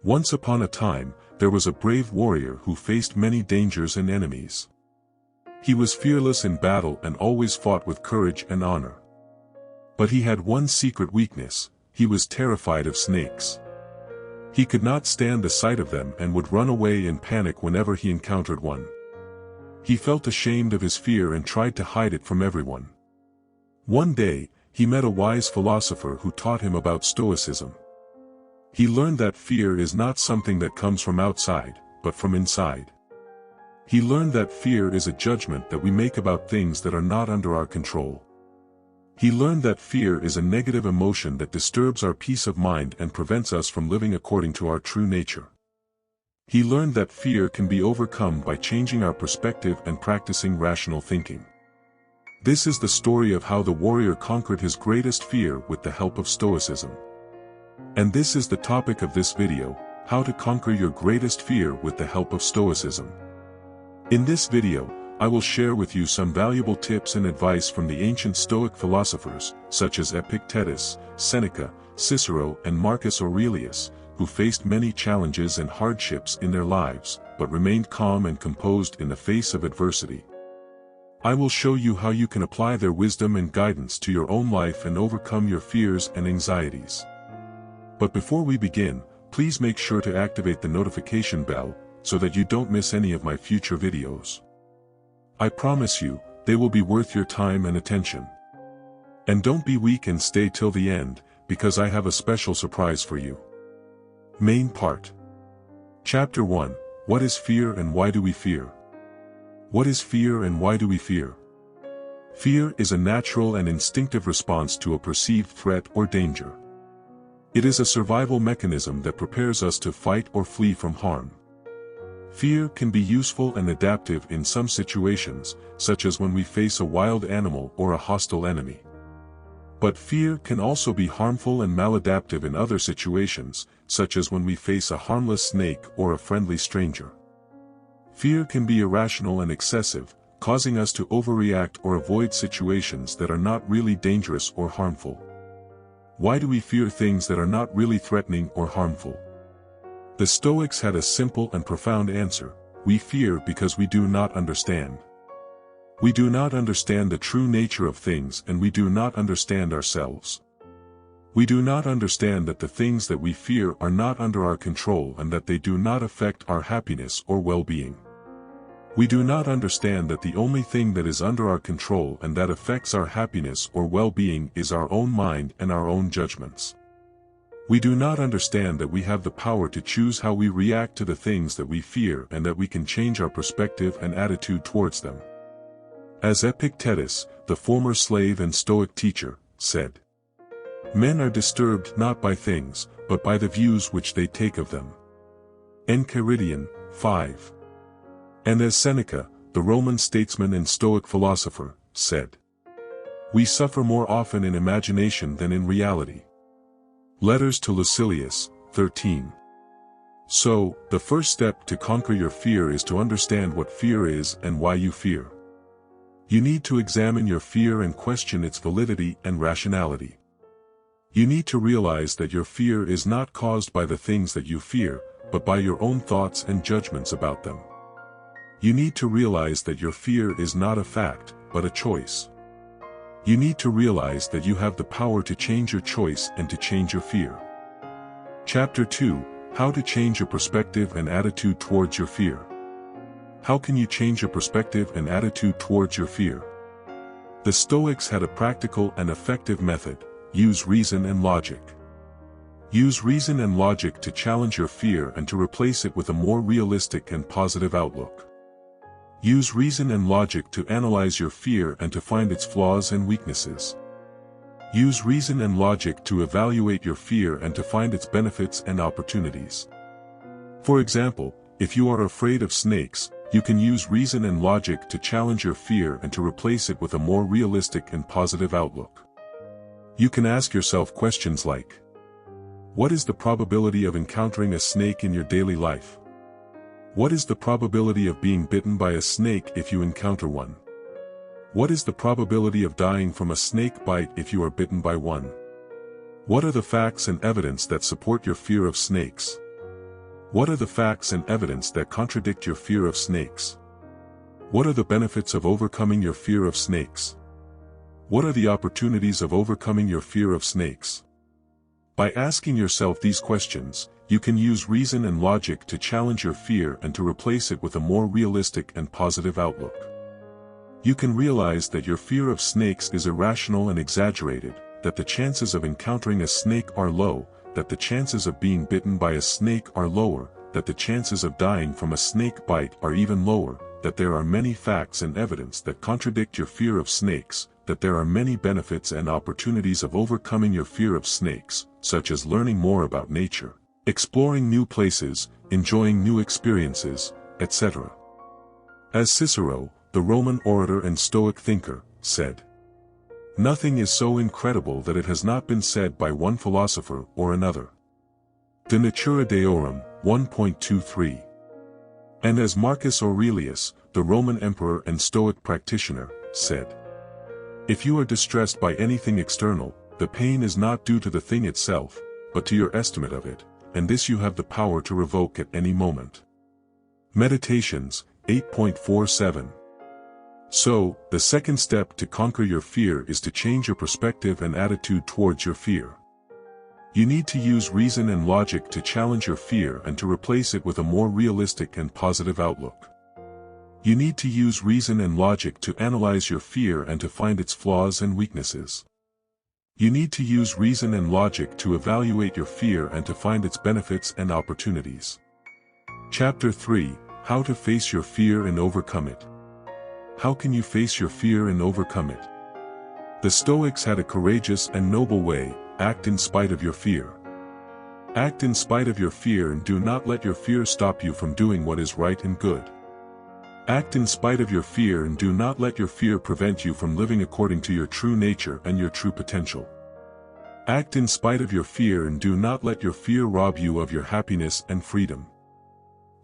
Once upon a time, there was a brave warrior who faced many dangers and enemies. He was fearless in battle and always fought with courage and honor. But he had one secret weakness: he was terrified of snakes. He could not stand the sight of them and would run away in panic whenever he encountered one. He felt ashamed of his fear and tried to hide it from everyone. One day, he met a wise philosopher who taught him about Stoicism. He learned that fear is not something that comes from outside, but from inside. He learned that fear is a judgment that we make about things that are not under our control. He learned that fear is a negative emotion that disturbs our peace of mind and prevents us from living according to our true nature. He learned that fear can be overcome by changing our perspective and practicing rational thinking. This is the story of how the warrior conquered his greatest fear with the help of Stoicism. And this is the topic of this video: how to conquer your greatest fear with the help of Stoicism. In this video, I will share with you some valuable tips and advice from the ancient Stoic philosophers, such as Epictetus, Seneca, Cicero, and Marcus Aurelius, who faced many challenges and hardships in their lives, but remained calm and composed in the face of adversity. I will show you how you can apply their wisdom and guidance to your own life and overcome your fears and anxieties. But before we begin, please make sure to activate the notification bell, so that you don't miss any of my future videos. I promise you, they will be worth your time and attention. And don't be weak and stay till the end, because I have a special surprise for you. Main part. Chapter 1: What is fear and why do we fear? What is fear and why do we fear? Fear is a natural and instinctive response to a perceived threat or danger. It is a survival mechanism that prepares us to fight or flee from harm. Fear can be useful and adaptive in some situations, such as when we face a wild animal or a hostile enemy. But fear can also be harmful and maladaptive in other situations, such as when we face a harmless snake or a friendly stranger. Fear can be irrational and excessive, causing us to overreact or avoid situations that are not really dangerous or harmful. Why do we fear things that are not really threatening or harmful? The Stoics had a simple and profound answer: we fear because we do not understand. We do not understand the true nature of things, and we do not understand ourselves. We do not understand that the things that we fear are not under our control and that they do not affect our happiness or well-being. We do not understand that the only thing that is under our control and that affects our happiness or well-being is our own mind and our own judgments. We do not understand that we have the power to choose how we react to the things that we fear and that we can change our perspective and attitude towards them. As Epictetus, the former slave and Stoic teacher, said, "Men are disturbed not by things, but by the views which they take of them." Enchiridion 5. And as Seneca, the Roman statesman and Stoic philosopher, said, "We suffer more often in imagination than in reality." Letters to Lucilius, 13. So, the first step to conquer your fear is to understand what fear is and why you fear. You need to examine your fear and question its validity and rationality. You need to realize that your fear is not caused by the things that you fear, but by your own thoughts and judgments about them. You need to realize that your fear is not a fact, but a choice. You need to realize that you have the power to change your choice and to change your fear. Chapter 2: How to change your perspective and attitude towards your fear. How can you change your perspective and attitude towards your fear? The Stoics had a practical and effective method: use reason and logic. Use reason and logic to challenge your fear and to replace it with a more realistic and positive outlook. Use reason and logic to analyze your fear and to find its flaws and weaknesses. Use reason and logic to evaluate your fear and to find its benefits and opportunities. For example, if you are afraid of snakes, you can use reason and logic to challenge your fear and to replace it with a more realistic and positive outlook. You can ask yourself questions like, what is the probability of encountering a snake in your daily life? What is the probability of being bitten by a snake if you encounter one? What is the probability of dying from a snake bite if you are bitten by one? What are the facts and evidence that support your fear of snakes? What are the facts and evidence that contradict your fear of snakes? What are the benefits of overcoming your fear of snakes? What are the opportunities of overcoming your fear of snakes? By asking yourself these questions, you can use reason and logic to challenge your fear and to replace it with a more realistic and positive outlook. You can realize that your fear of snakes is irrational and exaggerated, that the chances of encountering a snake are low, that the chances of being bitten by a snake are lower, that the chances of dying from a snake bite are even lower, that there are many facts and evidence that contradict your fear of snakes, that there are many benefits and opportunities of overcoming your fear of snakes, such as learning more about nature, exploring new places, enjoying new experiences, etc. As Cicero, the Roman orator and Stoic thinker, said, "Nothing is so incredible that it has not been said by one philosopher or another." De Natura Deorum, 1.23. And as Marcus Aurelius, the Roman emperor and Stoic practitioner, said, "If you are distressed by anything external, the pain is not due to the thing itself, but to your estimate of it, and this you have the power to revoke at any moment." Meditations, 8.47. So, the second step to conquer your fear is to change your perspective and attitude towards your fear. You need to use reason and logic to challenge your fear and to replace it with a more realistic and positive outlook. You need to use reason and logic to analyze your fear and to find its flaws and weaknesses. You need to use reason and logic to evaluate your fear and to find its benefits and opportunities. Chapter 3, How to Face Your Fear and Overcome It. How can you face your fear and overcome it? The Stoics had a courageous and noble way: act in spite of your fear. Act in spite of your fear and do not let your fear stop you from doing what is right and good. Act in spite of your fear and do not let your fear prevent you from living according to your true nature and your true potential. Act in spite of your fear and do not let your fear rob you of your happiness and freedom.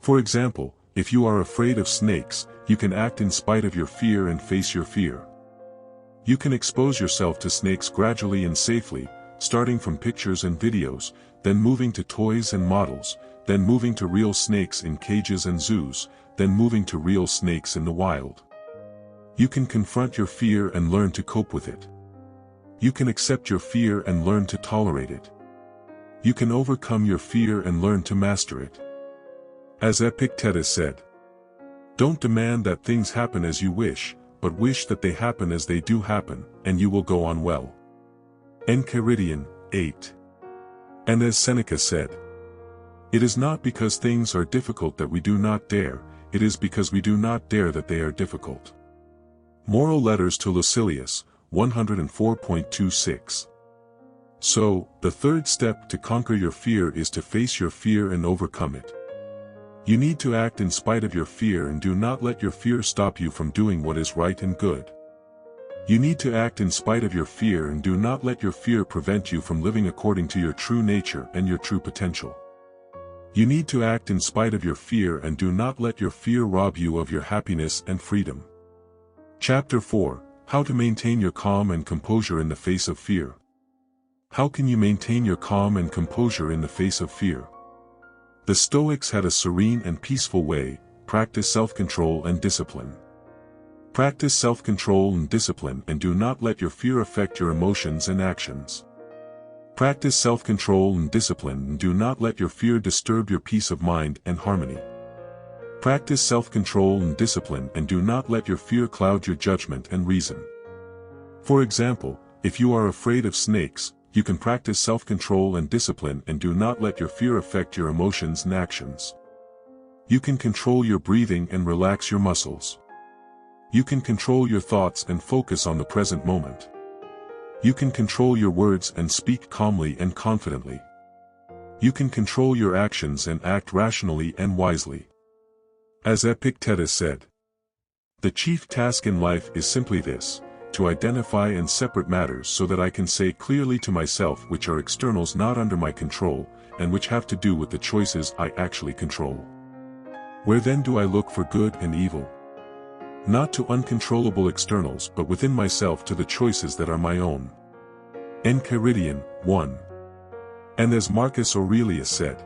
For example, if you are afraid of snakes, you can act in spite of your fear and face your fear. You can expose yourself to snakes gradually and safely, starting from pictures and videos, then moving to toys and models, then moving to real snakes in cages and zoos, then moving to real snakes in the wild. You can confront your fear and learn to cope with it. You can accept your fear and learn to tolerate it. You can overcome your fear and learn to master it. As Epictetus said, "Don't demand that things happen as you wish, but wish that they happen as they do happen, and you will go on well." Enchiridion, 8. And as Seneca said, "It is not because things are difficult that we do not dare, it is because we do not dare that they are difficult." Moral Letters to Lucilius, 104.26. So, the third step to conquer your fear is to face your fear and overcome it. You need to act in spite of your fear and do not let your fear stop you from doing what is right and good. You need to act in spite of your fear and do not let your fear prevent you from living according to your true nature and your true potential. You need to act in spite of your fear and do not let your fear rob you of your happiness and freedom. Chapter 4, How to Maintain Your Calm and Composure in the Face of Fear. How can you maintain your calm and composure in the face of fear? The Stoics had a serene and peaceful way: practice self-control and discipline. Practice self-control and discipline and do not let your fear affect your emotions and actions. Practice self-control and discipline and do not let your fear disturb your peace of mind and harmony. Practice self-control and discipline and do not let your fear cloud your judgment and reason. For example, if you are afraid of snakes, you can practice self-control and discipline and do not let your fear affect your emotions and actions. You can control your breathing and relax your muscles. You can control your thoughts and focus on the present moment. You can control your words and speak calmly and confidently. You can control your actions and act rationally and wisely. As Epictetus said, "The chief task in life is simply this: to identify and separate matters so that I can say clearly to myself which are externals not under my control, and which have to do with the choices I actually control. Where then do I look for good and evil? Not to uncontrollable externals but within myself to the choices that are my own." Enchiridion, 1. And as Marcus Aurelius said,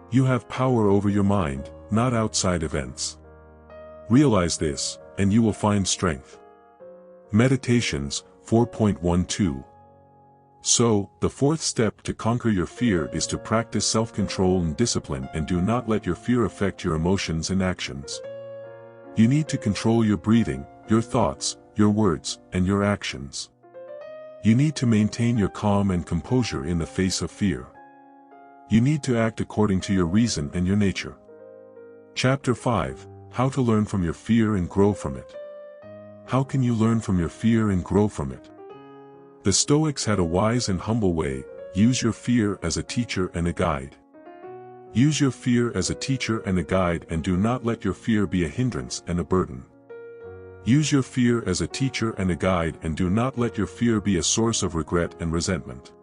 You have power over your mind, not outside events. Realize this, and you will find strength. Meditations, 4.12. So, the fourth step to conquer your fear is to practice self-control and discipline, and do not let your fear affect your emotions and actions. You need to control your breathing, your thoughts, your words, and your actions. You need to maintain your calm and composure in the face of fear. You need to act according to your reason and your nature. Chapter 5, How to Learn from Your Fear and Grow from It. How can you learn from your fear and grow from it? The Stoics had a wise and humble way: use your fear as a teacher and a guide. Use your fear as a teacher and a guide, and do not let your fear be a hindrance and a burden. Use your fear as a teacher and a guide, and do not let your fear be a source of regret and resentment.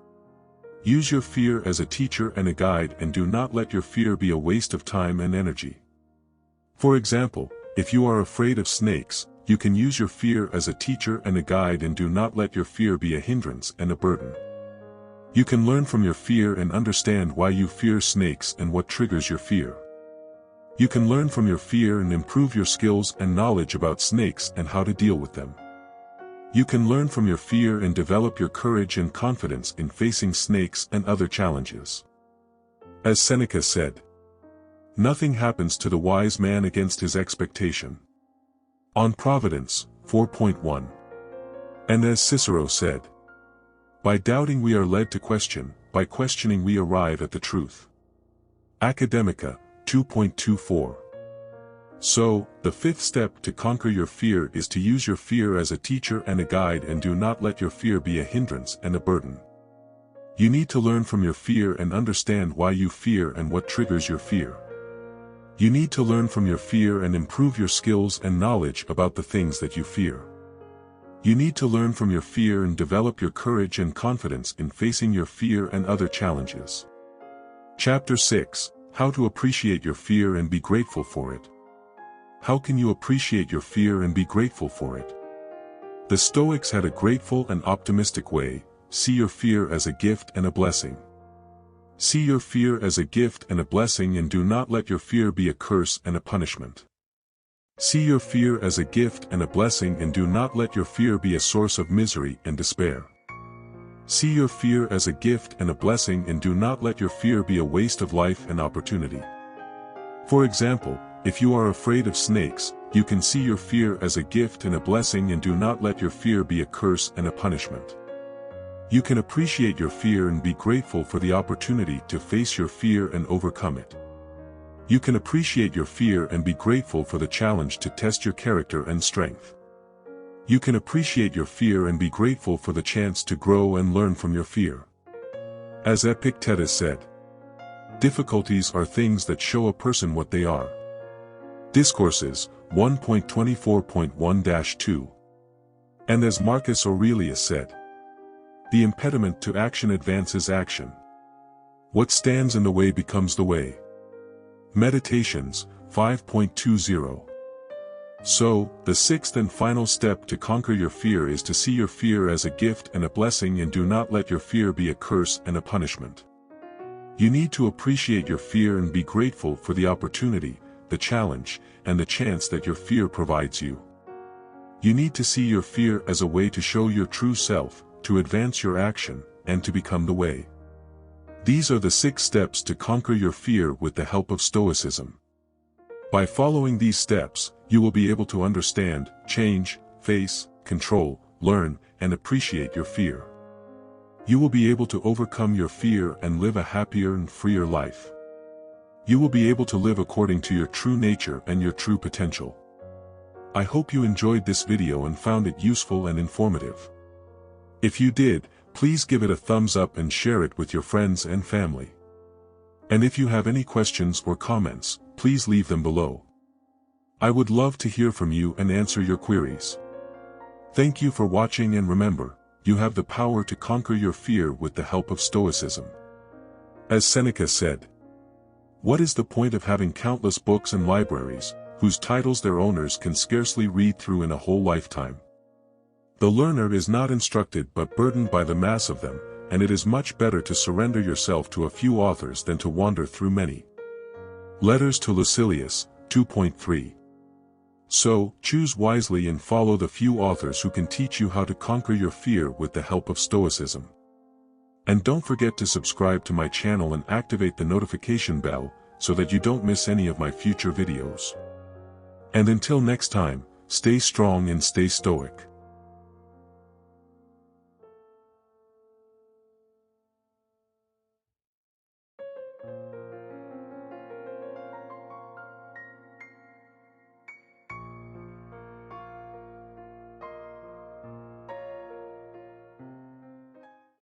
Use your fear as a teacher and a guide, and do not let your fear be a waste of time and energy. For example, if you are afraid of snakes, you can use your fear as a teacher and a guide, and do not let your fear be a hindrance and a burden. You can learn from your fear and understand why you fear snakes and what triggers your fear. You can learn from your fear and improve your skills and knowledge about snakes and how to deal with them. You can learn from your fear and develop your courage and confidence in facing snakes and other challenges. As Seneca said, "Nothing happens to the wise man against his expectation." On Providence, 4.1. And as Cicero said, "By doubting we are led to question, by questioning we arrive at the truth." Academica, 2.24. So, the fifth step to conquer your fear is to use your fear as a teacher and a guide, and do not let your fear be a hindrance and a burden. You need to learn from your fear and understand why you fear and what triggers your fear. You need to learn from your fear and improve your skills and knowledge about the things that you fear. You need to learn from your fear and develop your courage and confidence in facing your fear and other challenges. Chapter 6, How to Appreciate Your Fear and Be Grateful for It. How can you appreciate your fear and be grateful for it? The Stoics had a grateful and optimistic way: see your fear as a gift and a blessing. See your fear as a gift and a blessing, and do not let your fear be a curse and a punishment. See your fear as a gift and a blessing, and do not let your fear be a source of misery and despair. See your fear as a gift and a blessing, and do not let your fear be a waste of life and opportunity. For example, if you are afraid of snakes, you can see your fear as a gift and a blessing, and do not let your fear be a curse and a punishment. You can appreciate your fear and be grateful for the opportunity to face your fear and overcome it. You can appreciate your fear and be grateful for the challenge to test your character and strength. You can appreciate your fear and be grateful for the chance to grow and learn from your fear. As Epictetus said, "Difficulties are things that show a person what they are." Discourses, 1.24.1-2. And as Marcus Aurelius said, "The impediment to action advances action. What stands in the way becomes the way." Meditations, 5.20. So, the sixth and final step to conquer your fear is to see your fear as a gift and a blessing, and do not let your fear be a curse and a punishment. You need to appreciate your fear and be grateful for the opportunity, the challenge, and the chance that your fear provides you. You need to see your fear as a way to show your true self, to advance your action, and to become the way. These are the 6 steps to conquer your fear with the help of Stoicism. By following these steps, you will be able to understand, change, face, control, learn, and appreciate your fear. You will be able to overcome your fear and live a happier and freer life. You will be able to live according to your true nature and your true potential. I hope you enjoyed this video and found it useful and informative. If you did, please give it a thumbs up and share it with your friends and family. And if you have any questions or comments, please leave them below. I would love to hear from you and answer your queries. Thank you for watching, and remember, you have the power to conquer your fear with the help of Stoicism. As Seneca said, "What is the point of having countless books and libraries, whose titles their owners can scarcely read through in a whole lifetime? The learner is not instructed but burdened by the mass of them, and it is much better to surrender yourself to a few authors than to wander through many." Letters to Lucilius, 2.3. So, choose wisely and follow the few authors who can teach you how to conquer your fear with the help of Stoicism. And don't forget to subscribe to my channel and activate the notification bell, so that you don't miss any of my future videos. And until next time, stay strong and stay stoic.